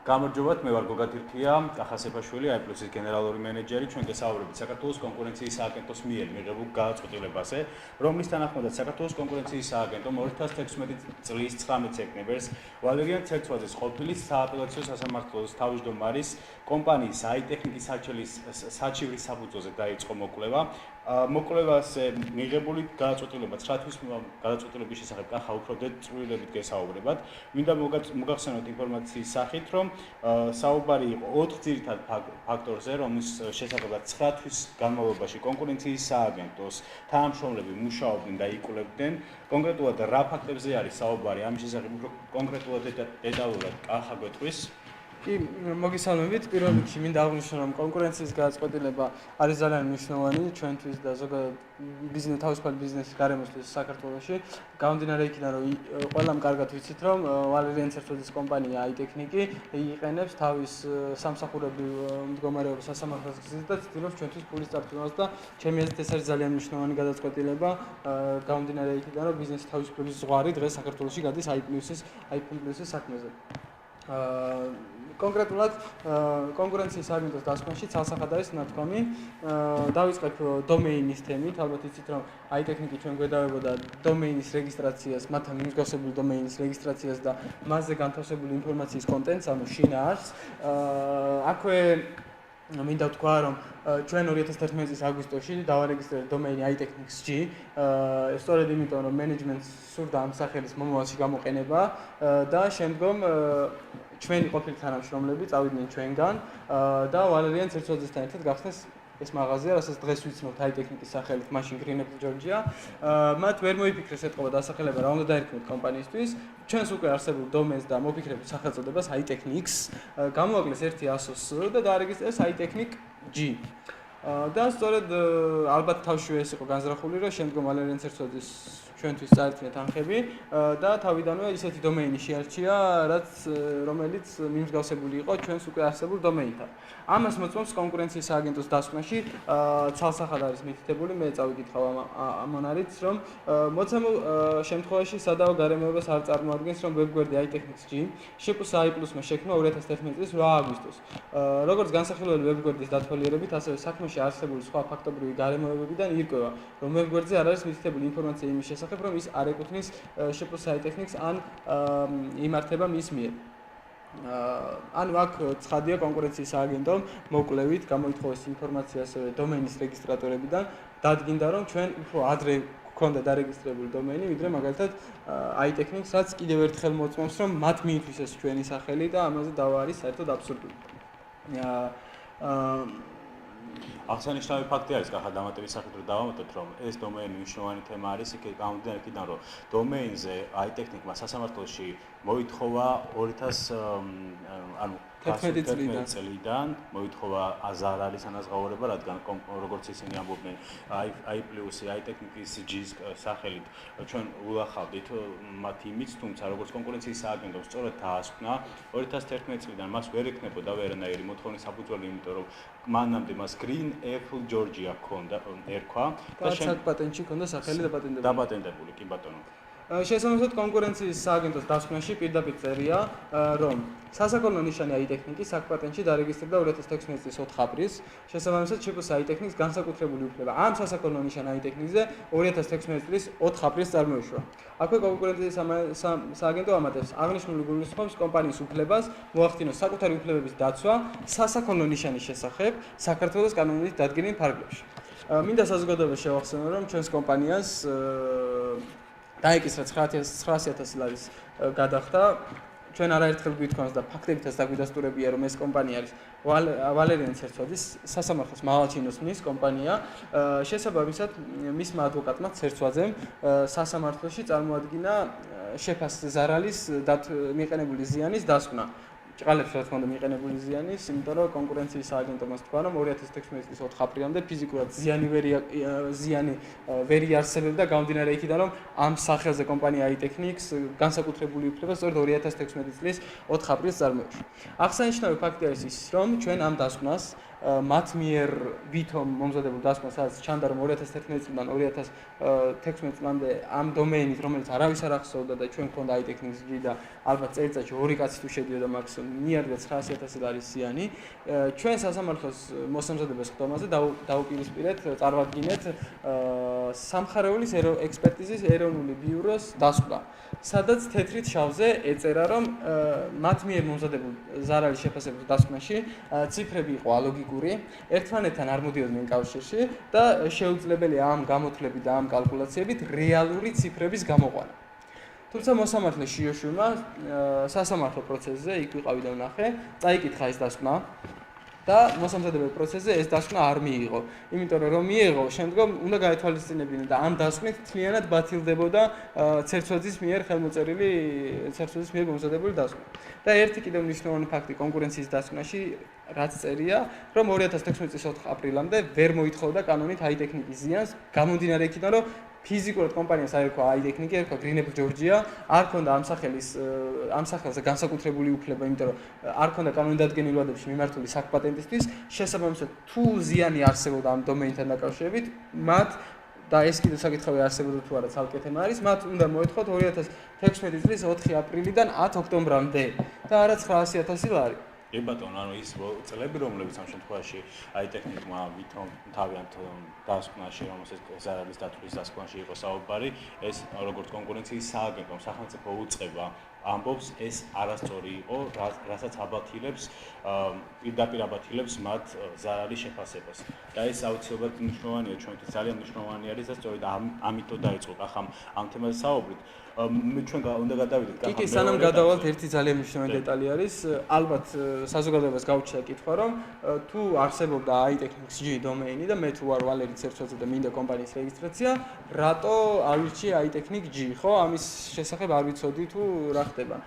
გამარჯობათ, მე ვარ გოგა თირქია, ახასეფაშვილი, i+-ის გენერალური მენეჯერი. ჩვენ გესაუბრებით საქართველოს კონკურენციის სააგენტოს მიერ მიღებულ გადაწყვეტილებაზე, რომლის თანახმადაც საქართველოს კონკურენციის სააგენტომ 2016 წლის 19 სექტემბერს ვალერიან ცერცვაძის ყოფილი სააპელაციო სასამართლოს თავმჯდომარის კომპანიის i-ტექნიკის საჩივრის საფუძველზე დაიწყო მოკვლევა. მოკვლევაზე მიღებული გადაწყვეტილება 9 თვის გადაწყვეტილების შესახებ კახა უფრო დეტალურად გესაუბრებათ. მინდა მოგახსენოთ ინფორმაციის სახით, რომ საუბარი იყო 4 ძირითად ფაქტორზე, რომლის შესახებაც 9 თვის განმავლობაში კონკურენციის სააგენტოს თანამშრომლები მუშაობდნენ და იკვლევდნენ. კონკრეტულად რა ფაქტებზე არის საუბარი, ამის შესახებ უფრო კონკრეტულად დეტალურად კახა გვეტყვის. კი, მოგესალმებით. პირველ რიგში მინდა აღვნიშნო, რომ კონკურენციის გადაწყვეტილება არის ძალიან მნიშვნელოვანი ჩვენთვის და ზოგადად თავისუფალი ბიზნესის გარემოსთვის საქართველოში. გამომდინარე იქიდან, რომ ყველამ კარგად ვიცით, რომ ვალერიან ცერცვაძის კომპანია i-ტექნიკი იყენებს თავის სამსახურებრივ მდგომარეობას სასამართლოს გზით და ცდილობს ჩვენთვის ფულის წარდგენას და ჩემი აზრით ეს არის ძალიან მნიშვნელოვანი გადაწყვეტილება. გამომდინარე იქიდან, რომ ბიზნესი თავისუფლების ზღვარი დღეს საქართველოში გადის i+-ის საქმეზე. კონკრეტულად კონკურენციის სააგენტოს დასკვნაში ცალსახად არის ნათქვამი. დავიწყებ დომეინის თემით. ალბათ იცით, რომ i-ტექნიკი ჩვენ გვედავებოდა დომეინის რეგისტრაციას, მათთან მიმსგავსებული დომეინის რეგისტრაციას და მასზე განთავსებული ინფორმაციის კონტენტს, ანუ შინაარსს. აქვე მინდა ვთქვა, რომ ჩვენ 2011 წლის აგვისტოში დავარეგისტრირეთ დომეინი i-technics.g. სწორედ იმიტომ, რომ მენეჯმენტს სურდა ამ სახელის მომავალში გამოყენება და შემდგომ ჩვენი ყოფილი თანამშრომლები წავიდნენ ჩვენგან და ვალერიან ცერცვაძესთან ერთად გახსნეს ეს მაღაზია, რასაც დღეს ვიცნობთ i-ტექნიკის სახელით, მაშინ Greenapple Georgia. მათ ვერ მოიფიქრეს ეთყობა დასახელება, რა უნდა დაერქმოთ კომპანიისთვის. ჩვენს უკვე არსებულ დომენს და მოფიქრებულ სახელწოდებას i-technics გამოაკლეს ერთი ASOS და დაარეგისტრეს i-technic.g. და სწორედ ალბათ თავშივე ეს იყო განზრახული, რომ შემდგომ ვალერიან ცერცვაძის ჩვენთვის წაერთმია თანხები და თავიდანვე ისეთი დომეინი შეარჩია, რომელიც მიმსგავსებული იყო ჩვენს უკვე არსებულ დომეინთან. ამას მოწმობს კონკურენციის სააგენტოს დასკვნაში ცალსახად არის მითითებული, მე წავიკითხავ ამ მონარიდს, რომ მოცემულ შემთხვევაში სადავო გარემოებას არ წარმოადგენს, რომ ვებგვერდი i-technics.g შეპუსა i+-მა შექმნა 2011 წლის 8 აგვისტოს. როგორც განსახილველი ვებგვერდის დათვალიერებით, ასევე საქმეში არსებული სხვა ფაქტობრივი გარემოებებიდან ირკვევა, რომ ვებგვერდზე არ არის მითითებული ინფორმაცია იმის შესახებ, რომ ის არ ეკუთვნის შეპუსა i-technics ან იმართება მის მიერ. ანუ აქ ცხადია კონკურენციის სააგენტომ მოკვლევით გამოითხოვეს ინფორმაცია ასევე დომეინის რეგისტრატორებიდან, დადგინდა, რომ ჩვენ უფრო ადრე გქონდა დარეგისტრირებული დომეინი, ვიდრე მაგალითად i-technics, რაც კიდევ ერთხელ მოწმობს, რომ მათ მიითვლის ეს ჩვენი სახელი და ამაზე დავა არის საერთოდ აბსურდული. აღსანიშნავი ფაქტი არის, კახა დამატების სახით რომ დავამატოთ, რომ ეს დომეინი მნიშვნელოვანი თემა არის, გამომდინარე იქიდან, რომ დომეინზე i-ტექნიკმა სასამართლოში მოითხოვა 2011 წლიდან მოითხოვა ზარალის ანაზღაურება, რადგან როგორც ისინი ამბობდნენ, i+-ის i-ტექნიკის.g-ის სახელით ჩვენ ულახავდით მათ იმით, თუმცა როგორც კონკურენციის სააგენტომ სწორად დაასკვნა 2011 წლიდან მას ვერ ექნებოდა ვერანაირი მოთხოვნის საფუძველი, იმიტომ რომ მანამდე მას Greenapple Georgia ჰქონდა ერქვა და პატენტში ჰქონდა სახელი დაპატენტებული, კი ბატონო. შესაბამისად კონკურენციის სააგენტოს დასკვნაში პირდაპირ წერია, რომ სასაქონლო ნიშანი i-ტექნიკი საკპატენტში დარეგისტრირდა 2016 წლის 4 აპრილს. შესაბამისად შეპუსა i-ტექნიკის განსაკუთრებული უფლება ამ სასაქონლო ნიშან i-ტექნიკზე 2016 წლის 4 აპრილს წარმოიშვა. აქვე კონკურენციის სააგენტო ამატებს აღნიშნული გულისხმობს კომპანიის უფლებას მოახდინოს საკუთარი უფლებების დაცვა სასაქონლო ნიშანის შესახებ საქართველოს კანონით დადგენილ ფარგლებში. მინდა საზოგადოებას შევახსენო, რომ ჩვენს კომპანიას დაეკისრა 900.000 ლარის გადახდა. ჩვენ არაერთხელ გვითქვამს და ფაქტებითაც დაგვიდასტურებია, რომ ეს კომპანია არის ვალერიან ცერცვაძის სასამართლოს მაღალჩინოსნის კომპანია. შესაბამისად, მისმა ადვოკატმა ცერცვაძემ სასამართლოში წარმოადგინა შეფას ზარალის მიყენებული ზიანის დასკვნა. ჭყალებს რა თქმა უნდა მიყენებული ზიანის, იმიტომ რომ კონკურენციის სააგენტომ მას თქვა, რომ 2016 წლის 4 აპრილამდე ფიზიკურად ზიანი ვერ იარსებებდა, გამომდინარე იქიდან, რომ ამ სახელზე კომპანია i-technics განსაკუთრებული უფლება სწორედ 2016 წლის 4 აპრილს წარმოიშვა. აღსანიშნავი ფაქტი არის ის, რომ ჩვენ ამ დასკვნას მათ მიერ ვითომ მომზადებულ დასკვნას, სადაც ჩანდა, რომ 2011 წლიდან 2016 წლამდე ამ დომეინით, რომელიც არავის არ ახსოვდა და ჩვენ გვქონდა i-technics.g და ალბათ წელიწადში 2 კაცი თუ შედიოდა მიადგა 900.000 ლარის სიანი. ჩვენ სასამართლოს მოსამზადებას ხდომაზე დაუპირისპირეთ, წარვადგინეთ სამხარეულის ექსპერტიზის ეროვნული ბიუროს დასკვნა, სადაც თეთრით შავზე ეწერა, რომ მათ მიერ მომზადებულ ზარალის შეფასების დასკვნაში ციფრები იყო ალოგიკური, ერთმანეთთან არ მოდიოდნენ კავშირში და შეუძლებელია ამ გამოთვლებით და ამ კალკულაციებით რეალური ციფრების გამოყვანა. თუმცა მოსამართლე შიოშვილმა სასამართლო პროცესზე იქ ვიყავი და ვნახე, წაიკითხა ეს დასკვნა და მოსამზადებელ პროცესზე ეს დასკვნა არ მიიღო. იმიტომ რომ მიიღო, შემდგომ უნდა გაეთვალისწინებინა და ამ დასკვნით მთლიანად ბათილდებოდა ცერცვაძის მიერ ხელმოწერილი ცერცვაძის მიერ მომზადებული დასკვნა. და ერთი კიდევ მნიშვნელოვანი ფაქტი კონკურენციის დასკვნაში რაც წერია, რომ 2016 წლის 4 აპრილამდე ვერ მოითხოვდა კანონით აიტექნიკის ზიანს, გამომდინარე იქიდან, რომ ფიზიკურად კომპანიას არ ერქვა აიტექნიკი, ერქვა გრინებ ჯორჯია, არ ქონდა ამ სახელზე განსაკუთრებული უფლება, იმიტომ რომ არ ქონდა კანონდადგენილ ვადებში მიმართული საკპატენტისთვის, შესაბამისად თუ ზიანი არსებობდა ამ დომეინთან დაკავშირებით, მათ და ეს კიდევ საკითხავი არსებობდა თუ არა ცალკე თემა არის, მათ უნდა მოეთხოვათ 2016 წლის 4 აპრილიდან 10 ოქტომბრამდე და არა 900.000 ლარი. კი ბატონო, ანუ ის წლები, რომლებიც ამ შემთხვევაში აიტექნიკმა ვითომ თავიანთ დასკვნაში, რომელსაც ზარალის დათვლის დასკვნაში იყო საუბარი, ეს როგორც კონკურენციის სააგენტომ სახელმწიფო უწყება ამბობს, ეს არასწორი იყო, რასაც აბათილებს, პირდაპირ აბათილებს მათ ზარალის შეფასებას. და ეს აუცილებლად მნიშვნელოვანია, ჩვენთვის ძალიან მნიშვნელოვანი არის და სწორედ ამიტომ დაიწყო ახლა ამ თემაზე საუბრით. ჩვენ უნდა გადავიდეთ კიკი, სანამ გადავალთ, ერთი ძალიან მნიშვნელოვანი დეტალი არის, ალბათ საზოგადოებას გაუჩნდა კითხვა, რომ თუ არსებობდა აიტექნიკს G დომეინი და მე თუ ვარ ვალერი ცერცვაძე და მინდა კომპანიის რეგისტრაცია, რატო ავირჩიე აიტექნიკ G, ხო? ამის შესახებ არ ვიცოდი თუ რა ხდება.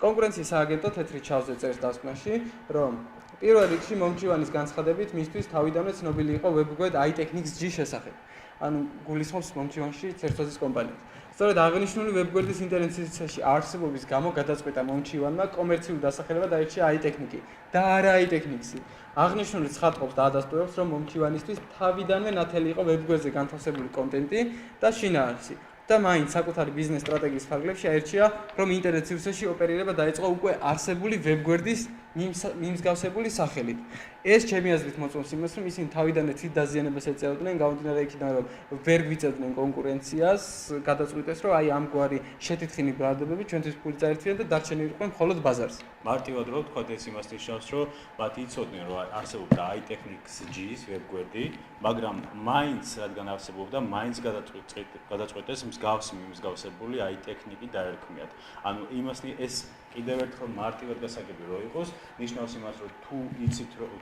კონკურენციის სააგენტო თეთრით შავზე წერს დასკვნაში, რომ პირველ რიგში მომჭივანის განცხადებით მისთვის თავიდანვე ცნობილი იყო ვებგვერდ აიტექნიკს G შესახებ. ანუ გულისხმობს მომჭივანში ცერცვაძის კომპანიას. სწორედ აღნიშნული ვებგვერდის ინტერნეტსიტუაციაში არსებობის გამო გადაწყვეტა მომჭივანმა კომერციული დასახელება დაერჩია აიტექნიკი და არა აიტექნიქსი. აღნიშნული ცხადყოფს და ადასტურებს, რომ მომჭივანისთვის თავიდანვე ნათელი იყო ვებგვერდზე განთავსებული კონტენტი და შინაარსი. და მაინც საკუთარი ბიზნეს სტრატეგიის ფარგლებში აერჩია, რომ ინტერნეტ სივრცეში ოპერირება დაიწყო უკვე არსებული ვებგვერდის მიმსგავსებული სახელით. ეს ჩემი აზრით მოწმობს იმას, რომ ისინი თავიდანვე თვით დაზიანებას ეწეოდნენ, გამომდინარე იქიდან, რომ ვერ გვიწევდნენ კონკურენციას, გადაწყვიტეს, რომ აი ამგვარი შეთითხინი ბრალდებები ჩვენთვის ფული წაერთვიან და დარჩენილი იყვნენ მხოლოდ ბაზარზე. მარტივად რო ვთქვათ, ეს იმას ნიშნავს, რომ მათ იცოდნენ, რომ არსებობდა აიტექნიკს G-ის ვებგვერდი, მაგრამ მაინც რადგან არსებობდა, მაინც გადაწყვეტეს მსგავსებული აიტექნიკი დაერქმიათ. ანუ იმას ეს კიდევ ერთხელ მარტივად გასაგები რო იყოს, ნიშნავს იმას, რომ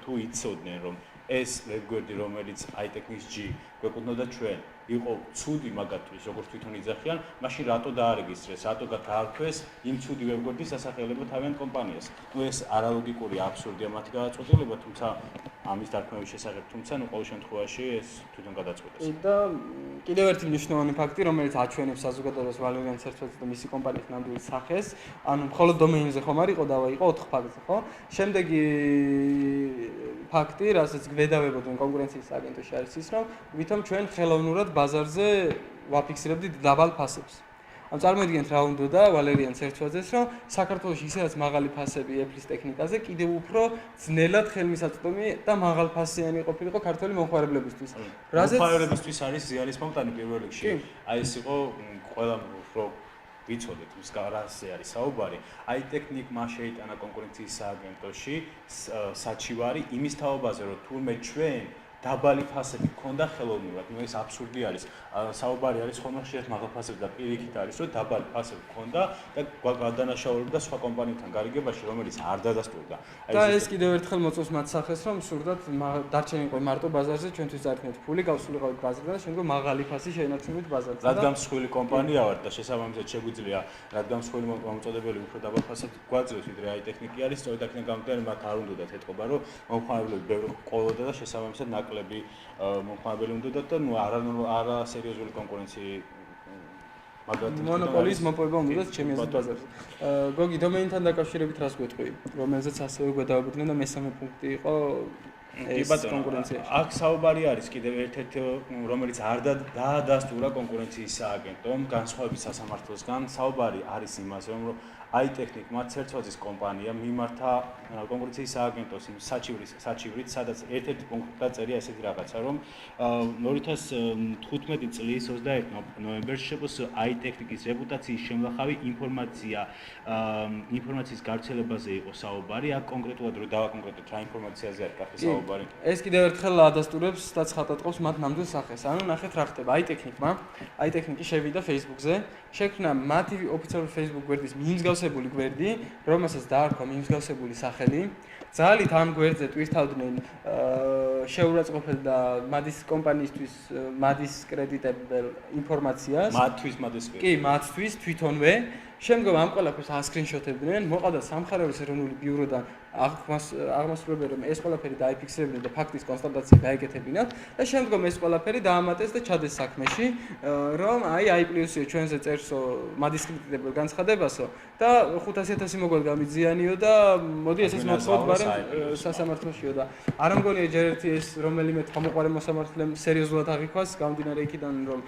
თუ იცოდნენ, რომ ეს ვებგვერდი, რომელიც აიტექნიკს G გვეკუთვნოდა ჩვენ, იყო ცუდი მაგათთვის, როგორც თვითონ იძახიან, მაშინ რატო დაარეგისტრეს, რატო გაარქვეს იმ ცუდი ვებგვერდის სასახელება თავიანთ კომპანიას. ნუ ეს არალოგიკური აბსურდია მათი გადაწყვეტილება, თუმცა ამის დარქმევის შესახებ, თუმცა ნუ ყოველ შემთხვევაში ეს თვითონ გადაწყვეტეს. და კიდევ ერთი მნიშვნელოვანი ფაქტი, რომელიც აჩვენებს საზოგადოებას ვალერიან ცერცვაძის და მისი კომპანიის ნამდვილ სახეს, ანუ მხოლოდ დომეინზე ხომ არ იყო დავა, იყო 4 ფაქტზე, ხო? შემდეგი ფაქტი, რასაც გვედავებოდნენ კონკურენციის სააგენტოში არის ის, რომ ვითომ ჩვენ ხელოვნურად ბაზარზე ვაფიქსირებდით დაბალ ფასებს. ამ წარმოიდგინეთ რა უნდა ვალერიან ცერცვაძეს, რომ საქართველოში ისედაც მაღალი ფასები ეფლის ტექნიკაზე კიდევ უფრო ძნელად ხელმისაწვდომი და მაღალფასიანი ყოფილიყო ქართველი მომხმარებლებისთვის. მომხმარებლებისთვის არის ზიანის მომტანი პირველ რიგში. აი ეს იყო ყველა რო ვიცოდეთ, ის გარანტია არის საუბარი. აიტექნიკმა შეიტანა კონკურენციის სააგენტოში საჩივარი იმის თაობაზე, რომ თურმე ჩვენ დაბალი ფასები ქონდა ხელოვნურად. ნუ ეს აბსურდი არის. საუბარი არის ხოლმე ხშირად მაღალ ფასებზე და პირიქით არის, რომ დაბალი ფასები ქონდა და გადანაშაულებდა სხვა კომპანიებთან გარიგებაში, რომელიც არ დადასტურდა. და ეს კიდევ ერთხელ მოწმობს მათ სახეს, რომ სურდათ დარჩენილიყო მარტო ბაზარზე, ჩვენთვის დაერთმეთ ფული, გავსულიყავით ბაზარზე და შემდგომ მაღალი ფასი შეინარჩუნებით ბაზარზე. რადგან მსხვილი კომპანია ვართ და შესაბამისად შეგვიძლია, რადგან მსხვილი მომწოდებელი უფრო დაბალ ფასად გვაძლევს, ვიდრე აიტექნიკი არის, სწორედ აქედან გამომდინარე მათ არ უნდათ ეთყობა, რომ მომხმარებლები ბევრი ყოლოდა და შესაბამისად ნაკლები მომხმარებელი უნდათ და ნუ არა სერიოზული კონკურენცია მაგათი მონოპოლის მოპოვება უნდათ ჩემი აზრით ბაზარზე. გოგი, დომეინთან დაკავშირებით რას გვეტყვი, რომელზეც ასევე გვედავებოდნენ და მესამე პუნქტი იყო ეს კონკურენცია. აქ საუბარი არის კიდევ ერთ-ერთი, რომელიც არ დაადასტურა კონკურენციის სააგენტომ განსხვავებით სასამართლოსგან. საუბარი არის იმაზე, რომ iTechnic-მა ცერცვაძის კომპანია მიმართა კონკურენციის სააგენტოს იმ საჩივრით, სადაც ერთ-ერთი პუნქტი დაწერია ესეთი რაღაცა, რომ 2015 წლის 21 ნოემბერში შეპოს iTechnic-ის რეპუტაციის შემლახავი ინფორმაციის გავრცელებაზე იყო საუბარი, აქ კონკრეტულად რო დავაკონკრეტოთ რა ინფორმაციაზე არის კაფე საუბარი. ეს კიდევ ერთხელ ადასტურებს და ცხადატყობს მათ ნამდვილ სახეს. ანუ ნახეთ რა ხდება iTechnic-მა. iTechnic-ი შევიდა Facebook-ზე, შექმნა მათი ოფიციალური Facebook გვერდის მიმსგავსებული გვერდი, რომელსაც დაარქვა მიმსგავსებული სახელი. ძალით ამ გვერდზე ტვირთავდნენ შეურაცხყოფელ და მადის კომპანიისთვის მადის კრედიტებელ ინფორმაციას. კი, მათთვის თვითონვე. შემდგომ ამ ყველაფერს ასკრინშოტებდნენ, მოყავდა სამხარეოს ეროვნული ბიუროდან აღმასრულებელი რომ ეს ყველაფერი დაიფიქსირებდნენ და ფაქტის კონსტატაცია გაეკეთებინათ და შემდგომ ეს ყველაფერი დაამატეს და ჩადეს საქმეში, რომ i+-ი ჩვენზე წერსო მადის კრედიტებელ განცხადებასო და 500.000 მოგვარ გამიძიანიო და მოდი ესეც მოთხოვთ, მაგრამ სასამართლოშიო და არ მგონია ჯერ ერთი ეს რომელიმე თამოყარე მოსამართლემ სერიოზულად აღიქვას, გამომდინარე იქიდან რომ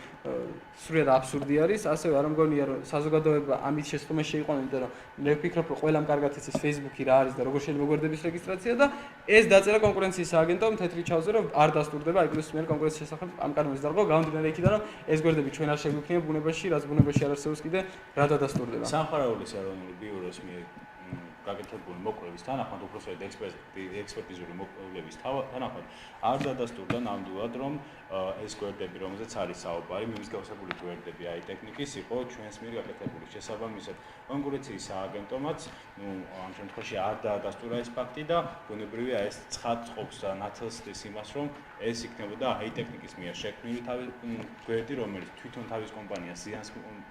სრულიად აბსურდი არის, ასევე არ მგონია რომ საზოგადოება ამის შესწრომაში შეიყვანა, იმიტომ რომ მე ვფიქრობ რომ ყველამ კარგად იცის Facebook-ი რა არის და როგორ შეიძლება მოგვერდების რეგისტრაცია და ეს დაწერა კონკურენციის სააგენტომ თეთრი ჩავზე რომ არ დასტურდება i+-ის მიერ კონკურენციის შესახებ ამ კანონის დარღვევა, გამომდინარე იქიდან რომ ეს გვერდები ჩვენ არ შეგვიქნება ბუნებაში, რაც ბუნებაში არ არსებობს კიდე რა დადასტურდება. სამხარეოლის ეროვნული ბიუროს მიერ გაკეთებული მოკვლევის თანახმად უბრალოდ ექსპერტიზული მოკვლევის თანახმად არ დადასტურდა ნამდვილად რომ ეს გვერდები რომელზეც არის საუბარი მიმსგავსებული გვერდები iTechnic-ის იყო ჩვენს მიერ გაკეთებული შესაბამისად კონკურენციის სააგენტომაც ამ შემთხვევაში არ დაადასტურა ეს ფაქტი და ბუნებრივია ეს ცხადყოფს და ნათელს იმას რომ ეს იქნებოდა iTechnic-ის მიერ შექმნილი გვერდი რომელიც თვითონ თავის კომპანიას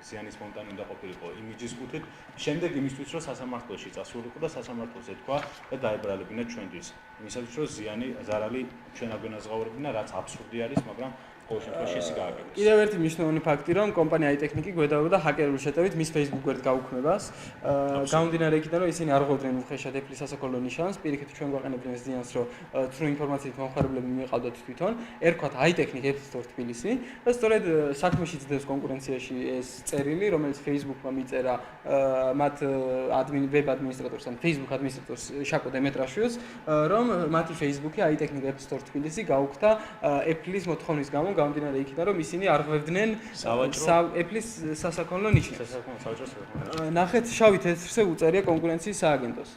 ზიანის მომტანი უნდა ყოფილიყო იმიჯის კუთხით შემდეგ იმისთვის რომ სასამართლოში წასულიყო და სასამართლოს ეთქვა და დაებრალებინა ჩვენთვის იმისათვის რომ ზარალი ჩვენ აგვენაზღაურებინა რაც აბსურდი არის მაგრამ ყოველ შემთხვევაში ეს გააკეთეს. კიდევ ერთი მნიშვნელოვანი ფაქტი რომ კომპანია iTechnic-ი გვედავდა ჰაკერული შეტევით მის Facebook გვერდ გაუქმებას. გამომდინარე იქიდან რომ ისინი არ ღვევდნენ უხეშად Apple-ის სასაქონლო ნიშანს, პირიქით ჩვენ გვაყენებდნენ ეს ზიანს რომ თრუ ინფორმაციით მომხმარებლები მიეყავდათ თვითონ. ერქვათ iTechnic App Store თბილისი და სწორედ საქმეში ძდევს კონკურენციაში ეს წერილი, რომელიც Facebook-მა მიწერა მათ ვებ ადმინისტრატორს ან Facebook ადმინისტრატორს შაკო დემეტრაშვილს, რომ მათი Facebook-ი iTechnic App Store თბილისი გაუქმდა Apple-ის მოთხოვნის გამო გამომდინარე იქიდან რომ ისინი არ ღვევდნენ Apple-ის სასაქონლო ნიშნებს. ნახეთ შავი თეთრზე უწერია კონკურენციის სააგენტოს.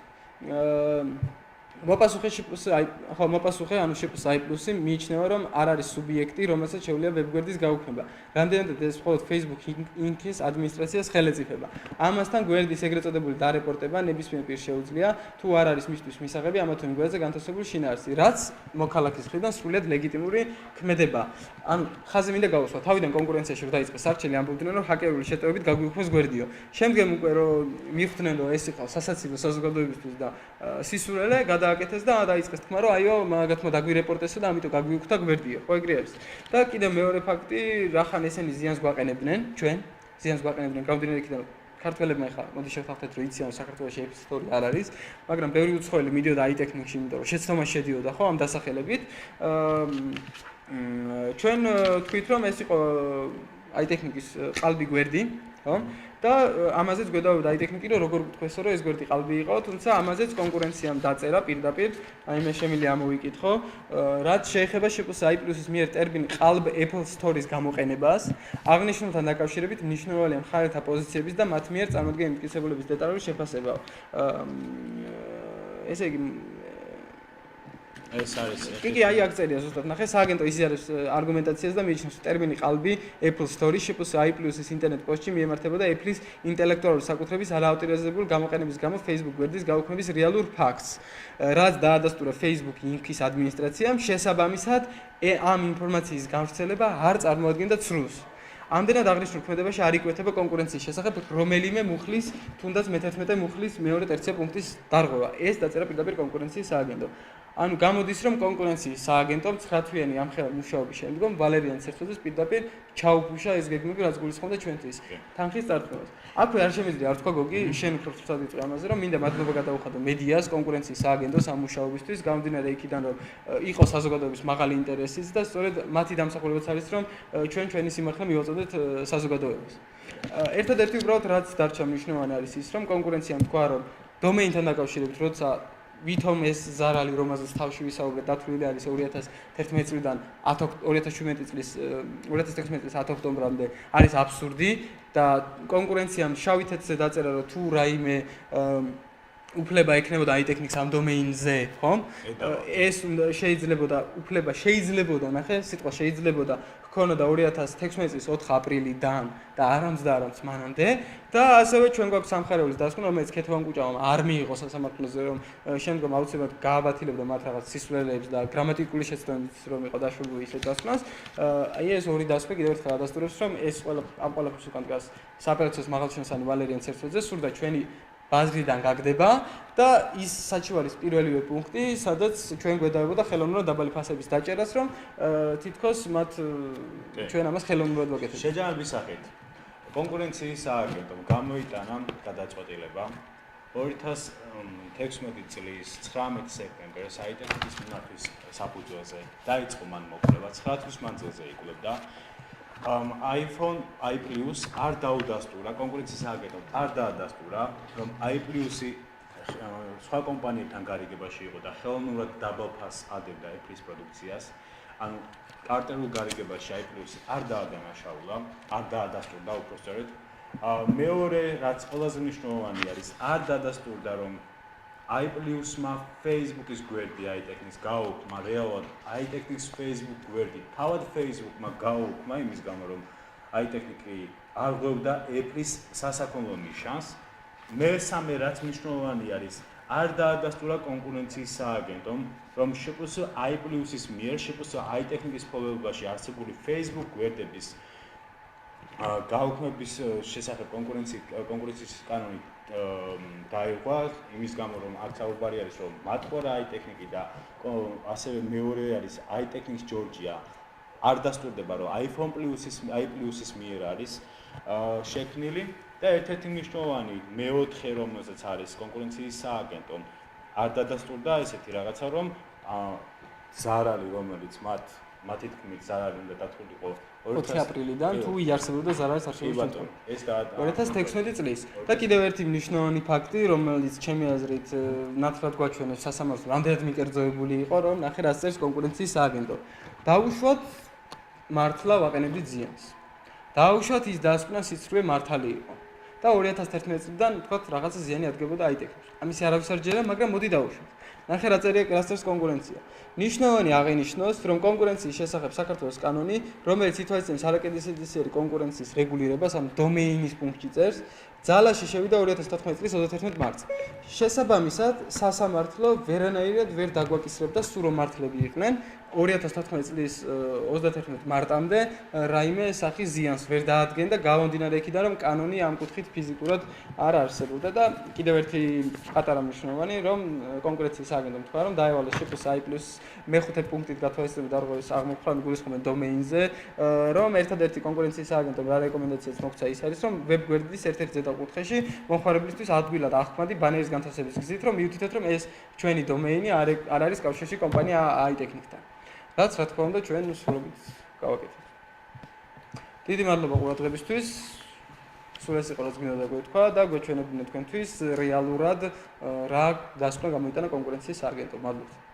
მოპასუხე ანუ შეპოს i+-ი მიიჩნევა რომ არ არის სუბიექტი, რომელსაც შეუძლია ვებგვერდის გაუქმება. რამდენადაც ეს მხოლოდ Facebook Inc-ის ადმინისტრაციას ხელეწიფება. ამასთან გვერდის ეგრეთ წოდებული დარეპორტება ნებისმიერ პირს შეუძლია თუ არ არის მისთვის მისაღები ამა თუ იმ გვერდზე განთავსებული შინაარსი, რაც მოქალაქის მხრიდან სრულიად ლეგიტიმური ქმედება. ანუ ხაზი მინდა გავუსვა, თავიდან კონკურენციაში რომ დაიწყეს არჩელი ამბობდნენ რომ ჰაკერული შეტევებით გაგვიუქმეს გვერდიო. შემდგომ უკვე რომ მიხვდნენ რომ ეს იყო სასაცილო საზოგადოებისთვის და სისურელე გადააკეთეს და დაიწყეს თქმა რომ აიო მაგათმა დაგვირეპორტესო და ამიტომ გაგვიუქმდა გვერდიო. ხო ეგრე არის. და კიდევ მეორე ფაქტი, რახან ესენი ზიანს გვაყენებდნენ, ჩვენ ზიანს გვაყენებდნენ გამომდინარე იქიდან ქართველებმა ხა მოდი შევთანხმდეთ რომ იციან საქართველოში App Store არ არის, მაგრამ ბევრი უცხოელი მიდიოდა iTechnic-ში, იმიტომ რომ შეცდომაში შედიოდა ხო ამ დასახელებით. ჩვენ თქვით რომ ეს იყო iTechnic-ის ყალბი გვერდი, ხო? და ამაზეც გვედავდა iTechnic-ი რომ როგორ გთქვესო რომ ეს გვერდი ყალბი იყო, თუმცა ამაზეც კონკურენციამ დაწერა პირდაპირ, აი მე შემიძლია ამოვიკითხო, რაც შეეხება შეპოს i+-ის მიერ ტერმინ ყალბ Apple Store-ის გამოყენებას, აღნიშნულთან დაკავშირებით მნიშვნელოვანია მხარეთა პოზიციების და მათ მიერ წარმოქმნილი მტკიცებულების დეტალური შეფასება. ესე იგი ეს არის კი, აი აქ წერია ზუსტად ნახე, სააგენტო ისე არის არგუმენტაციას და მიიჩნევს ტერმინი ყალბი Apple Store-ის შეპოს i+-ის ინტერნეტ პოსტში მიემართებოდა Apple-ის ინტელექტუალური საკუთრების არაავტორიზებული გამოყენების გამო Facebook გვერდის გაუქმების რეალურ ფაქტს, რაც დაადასტურა Facebook Inc-ის ადმინისტრაციამ, შესაბამისად ამ ინფორმაციის გავრცელება არ წარმოადგენდა ცრუს. ამდენად აღნიშნულ ქმედებაში არ იკვეთება კონკურენციის შესახებ რომელიმე მუხლის, თუნდაც მე-11 მუხლის მეორე ტერცია პუნქტის დარღვევა. ეს დაწერა პირდაპირ კონკურენციის სააგენტომ. ანუ გამოდის რომ კონკურენციის სააგენტომ 9 თვიანი ამხელა მუშაობის შემდგომ ვალერიან ცერცოძეს პირდაპირ ჩაუფუშა ეს გეგმები, რაც გულისხმობდა ჩვენთვის თანხის წარდგენას. აქვე არ შემიძლია არ თქვა გოგი, შენ უფრო ცუდად ვიტყვი ამაზე, რომ მინდა მადლობა გადავუხადო მედიას, კონკურენციის სააგენტოს ამ მუშაობისთვის, გამომდინარე იქიდან რომ იყო საზოგადოების მაღალი ინტერესიც და სწორედ მათი დამსახურებაც არის რომ ჩვენი სიმართლე მივაწოდეთ საზოგადოებას. ერთადერთი უბრალოდ რაც დარჩა მნიშვნელოვანი არის ის, რომ კონკურენციამ თქვა რომ დომეინთან დაკავშირებით, როცა ვითომ ეს ზარალი, რომელზეც თავში ვისაუბრეთ, დათვლილი არის 2011 წლიდან 2017 წლის 2016 წლის 10 ოქტომბრამდე არის აბსურდი და კონკურენციამ შავი თეთრზე დაწერა რომ თუ რაიმე უფლება ექნებოდა აიტექნიკს ამ დომეინზე, ხომ? ეს შეიძლებოდა უფლება შეიძლებოდა, ნახე, სიტყვა შეიძლებოდა ქონოდა 2016 წლის 4 აპრილიდან და არამც მანამდე და ასევე ჩვენ გვაქვს სამხარეულის დასკვნა, რომელიც ქეთევან კუჭავამ არ მიიღო სასამართლოზე, რომ შემდგომ აუცილებლად გააბათილებდა მათ რაღაც სისულელეებს და გრამატიკული შეცდომით რომ იყო დაშვებული ისე დასკვნას. აი ეს ორი დასკვნა კიდევ ერთხელ ადასტურებს, რომ ეს ამ ყველაფერს უკან დგას საოპერაციო მაღალჩინოსანი ვალერიან ცერცოძე, სურდა ჩვენი ბაზრიდან გაგდება და ის საჩივარის პირველივე პუნქტი, სადაც ჩვენ გვედავებოდა ხელოვნურად დაბალი ფასების დაჭერას, რომ თითქოს მათ ჩვენ ამას ხელოვნურად ვაკეთებთ. შეჯამების სახით კონკურენციის სააგენტომ გამოიტანა გადაწყვეტილება 2016 წლის 19 სექტემბერს აიტექნიკის მიმართვის საფუძველზე დაიწყო მან მოკვლევა 9 თვის მანძილზე იკვლევდა iPhone i+ არ დაუდასტურა კონკურენციის სააგენტომ არ დაადასტურა რომ i+-ი სხვა კომპანიებთან გარიგებაში იყო და ხელოვნურად დაბალფასს ადებდა Apple-ის პროდუქციას ანუ კარტერულ გარიგებაში i+-ი არ დაადანაშაულა არ დაადასტურდა უпростоრედ მეორე რაც ყველაზე მნიშვნელოვანი არის არ დაადასტურდა რომ i+-მა Facebook-ის გვერდი iTechnics გააუქმა რეალურად iTechnics Facebook გვერდი თავად Facebook-მა გააუქმა იმის გამო რომ iTechnics არ ღვევდა Apple-ის სასაქონლო ნიშანს მესამე რაც მნიშვნელოვანი არის არ დაადასტურა კონკურენციის სააგენტომ რომ შეფასო i+-ის მიერ შეფასო iTechnics ფოლოებაში არსებული Facebook გვერდების გაუქმების შესახებ კონკურენციის კანონი დაიღვა იმის გამო რომ აქ საუბარი არის რომ მათყორა iTechnics და ასევე მეორე არის iTechnics Georgia არ დასტურდება რომ i+-ის მიერ არის შექმნილი და ერთ-ერთი მნიშვნელოვანი მეოთხე რომელზეც არის კონკურენციის სააგენტომ არ დადასტურდა ესეთი რაღაცა რომ ზარალი რომელიც მათი თქმით ზარალი უნდა დათვლილიყო 4 აპრილიდან თუ იარსებობდა ზარალის არჩევნებში. ეს 2016 წლის. და კიდევ ერთი მნიშვნელოვანი ფაქტი, რომელიც ჩემი აზრით ნათლად გვაჩვენებს სასამართლოს რამდენად მიკერძოებული იყო, რომ ნახე რაც წერს კონკურენციის სააგენტო. დაუშვათ მართლა ვაყენებდით ზიანს. დაუშვათ ის დასკვნა სიცრუე მართალი იყო. და 2011 წლიდან თქვათ რაღაცა ზიანი ადგებოდა iTechnics. ამისი არავის არ ჯერა, მაგრამ მოდი დაუშვათ. ნახე რა წერია კლასტერს კონკურენცია. ნიშნავენი აღინიშნოს, რომ კონკურენციის შესახებ საქართველოს კანონი, რომელიც ითვალისწინებს არაკეთილსინდისიერი კონკურენციის რეგულირებას, ამ დომეინის პუნქტში წერს, ძალაში შევიდა 2014 წლის 31 მარტს. შესაბამისად, სასამართლო ვერანაირად ვერ დაგვაკისრებდა სულ რომ მართლები იყვნენ 2014 წლის 31 მარტამდე რაიმე სახის ზიანს ვერ დაადგენდა გამომდინარე იქიდან რომ კანონი ამ კუთხით ფიზიკურად არ არსებობდა და კიდევ ერთი პატარა მნიშვნელოვანი რომ კონკურენციის სააგენტომ თქვა რომ დაევალა შეფასო i+ მეხუთე პუნქტით გათვალისწინებდა დარღვევის აღმოფხვრა გულისხმობენ დომეინზე რომ ერთადერთი კონკურენციის სააგენტომ რა რეკომენდაციას მოქცა ის არის რომ ვებ გვერდის ერთ-ერთ ზედა კუთხეში მომხმარებლისთვის ადვილად აღქმადი ბანერის განთავსების გზით რომ მიუთითოთ რომ ეს ჩვენი დომეინი არ არის კავშირში კომპანია iTechnics-თან. რაც რა თქმა უნდა ჩვენ სრულობით გავაკეთებთ. დიდი მადლობა ყურადღებისთვის. სულ ეს იყო რაც მინდა დაგვეთქვა და გვეჩვენებინა თქვენთვის რეალურად რა დასკვნა გამოიტანა კონკურენციის სააგენტომ. მადლობა.